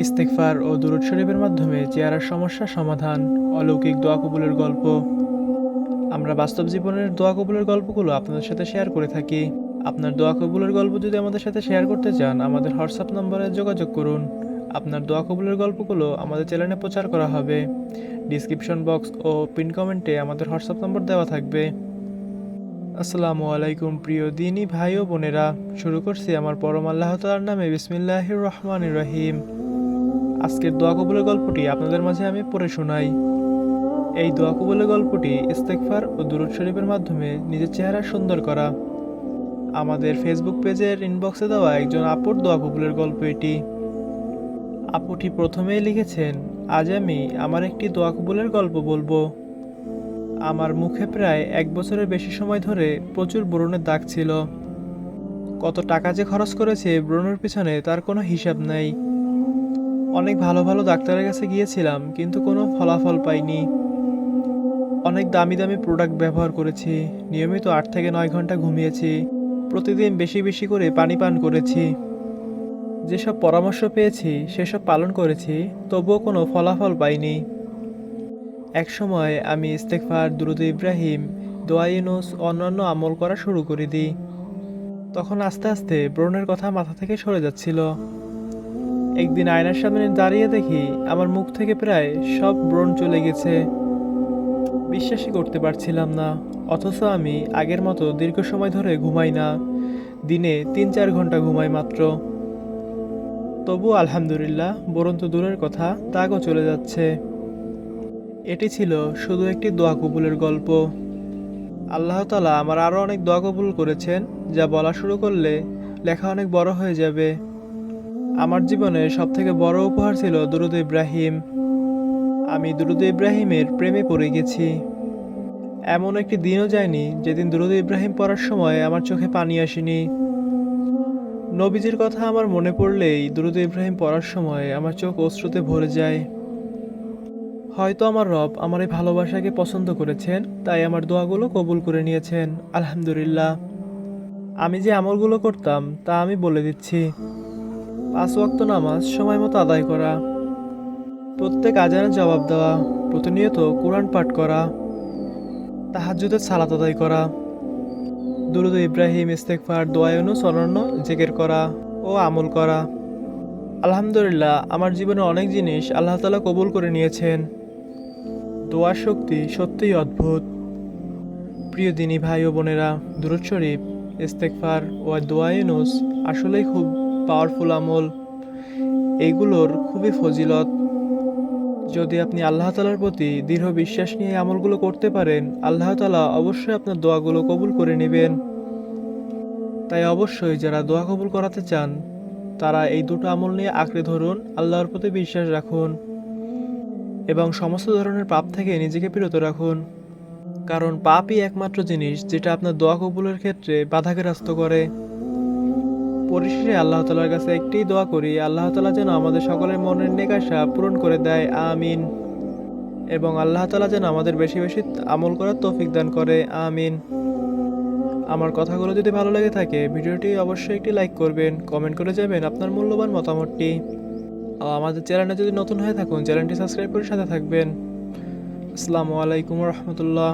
ইস্তেগফার ও দুরূদ শরীফের মাধ্যমে চেহারার সমস্যার সমাধান, অলৌকিক দোয়া কবুলের গল্প। আমরা বাস্তব জীবনের দোয়া কবুলের গল্পগুলো আপনাদের সাথে শেয়ার করে থাকি। আপনার দোয়া কবুলের গল্প যদি আমাদের সাথে শেয়ার করতে চান, আমাদের হোয়াটসঅ্যাপ নম্বরে যোগাযোগ করুন। আপনার দোয়া কবুলের গল্পগুলো আমাদের চ্যানেলে প্রচার করা হবে। ডিসক্রিপশন বক্স ও পিন কমেন্টে আমাদের হোয়াটসঅ্যাপ নম্বর দেওয়া থাকবে। আসসালামু আলাইকুম প্রিয় দিনী ভাই ও বোনেরা, শুরু করছি আমার পরম আল্লাহ তাআলার নামে। বিসমিল্লাহির রহমানির রহিম। আজকের দোয়া কবুলের গল্পটি আপনাদের মাঝে আমি পড়ে শোনাই। এই দোয়া কবুলের গল্পটি ইস্তেগফার ও দুরূদ শরীফের মাধ্যমে নিজের চেহারা সুন্দর করা। আমাদের ফেসবুক পেজের ইনবক্সে দেওয়া একজন আপুর দোয়া কবুলের গল্প এটি। আপুটি প্রথমেই লিখেছেন, আজ আমি আমার একটি দোয়া কবুলের গল্প বলবো। আমার মুখে প্রায় 1 বছরের বেশি সময় ধরে প্রচুর ব্রণের দাগ ছিল। কত টাকা যে খরচ করেছে ব্রণের পিছনে তার কোনো হিসাব নেই। অনেক ভালো ভালো ডাক্তারের কাছে গিয়েছিলাম, কিন্তু কোনো ফলাফল পাইনি। অনেক দামি দামি প্রোডাক্ট ব্যবহার করেছি, নিয়মিত 8 থেকে 9 ঘন্টা ঘুমিয়েছি, প্রতিদিন বেশি বেশি করে পানি পান করেছি। যেসব পরামর্শ পেয়েছি সেসব পালন করেছি, তবুও কোনো ফলাফল পাইনি। একসময় আমি ইস্তেগফার, দুরূদ ইব্রাহিম, দোয়া ইউনুস অন্যান্য আমল করা শুরু করে দিই। তখন আস্তে আস্তে ব্রণের কথা মাথা থেকে সরে যাচ্ছিল। একদিন আয়নার সামনে দাঁড়িয়ে দেখি আমার মুখ থেকে প্রায় সব ব্রণ চলে গেছে। বিশ্বাসই করতে পারছিলাম না। অথচ আমি আগের মতো দীর্ঘ সময় ধরে ঘুমাই না, দিনে 3-4 ঘন্টা ঘুমাই মাত্র। তবু আলহামদুলিল্লাহ, ব্রণ তো দূরের কথা, দাগও চলে যাচ্ছে। এটি ছিল শুধু একটি দোয়া কবুলের গল্প। আল্লাহ তাআলা আমার আরও অনেক দোয়া কবুল করেছেন, যা বলা শুরু করলে লেখা অনেক বড় হয়ে যাবে। আমার জীবনের সবথেকে বড় উপহার ছিল দুরূদ ইব্রাহিম। আমি দুরূদ ইব্রাহিমের প্রেমে পড়ে গেছি। এমন একটি দিনও যায়নি যেদিন দুরূদ ইব্রাহিম পড়ার সময় আমার চোখে পানি আসেনি। নবীজির কথা আমার মনে পড়লেই দুরূদ ইব্রাহিম পড়ার সময় আমার চোখ অশ্রুতে ভরে যায়। হয়তো আমার রব আমার এই ভালোবাসাকে পছন্দ করেছেন, তাই আমার দোয়াগুলো কবুল করে নিয়েছেন। আলহামদুলিল্লাহ। আমি যে আমলগুলো করতাম তা আমি বলে দিচ্ছি। 5 ওয়াক্ত নামাজ সময় মতো আদায় করা, প্রত্যেক আজানের জবাব দেওয়া, প্রতিনিয়ত কোরআন পাঠ করা, তাহাজ্জুদের সালাত আদায় করা, দুরূদ ইব্রাহিম, ইস্তেগফার, দোয়া ইউনুস অন্যান্য জিকির করা ও আমল করা। আলহামদুলিল্লাহ, আমার জীবনে অনেক জিনিস আল্লাহ তাআলা কবুল করে নিয়েছেন। দোয়ার শক্তি সত্যিই অদ্ভুত। প্রিয় দিনী ভাই ও বোনেরা, দুরূদ শরীফ, ইস্তেগফার ও দোয়া ইউনুস আসলেই খুব পাওয়ারফুল আমল। এইগুলোর খুবই ফজিলত। যদি আপনি আল্লাহ তাআলার প্রতি দৃঢ় বিশ্বাস নিয়ে এই আমলগুলো করতে পারেন, আল্লাহ তাআলা অবশ্যই আপনার দোয়াগুলো কবুল করে নেবেন। তাই অবশ্যই যারা দোয়া কবুল করাতে চান, তারা এই দুটো আমল নিয়ে আঁকড়ে ধরুন, আল্লাহর প্রতি বিশ্বাস রাখুন এবং সমস্ত ধরনের পাপ থেকে নিজেকে বিরত রাখুন। কারণ পাপই একমাত্র জিনিস যেটা আপনার দোয়া কবুলের ক্ষেত্রে বাধাগ্রস্ত করে। পরিশেষে আল্লাহ তাআলার কাছে একটিই দোয়া করি, আল্লাহ তাআলা যেন আমাদের সকলের মনের নেক আশা পূরণ করে দেয়, আমিন। এবং আল্লাহ তাআলা যেন আমাদের বেশি বেশি আমল করার তৌফিক দান করে, আমিন। আমার কথাগুলো যদি ভালো লেগে থাকে, ভিডিওটি অবশ্যই একটি লাইক করবেন, কমেন্ট করে যাবেন আপনার মূল্যবান মতামতটি। আমাদের চ্যানেলে যদি নতুন হয়ে থাকুন, চ্যানেলটি সাবস্ক্রাইব করে সাথে থাকবেন। আসসালামু আলাইকুম রহমতুল্লাহ।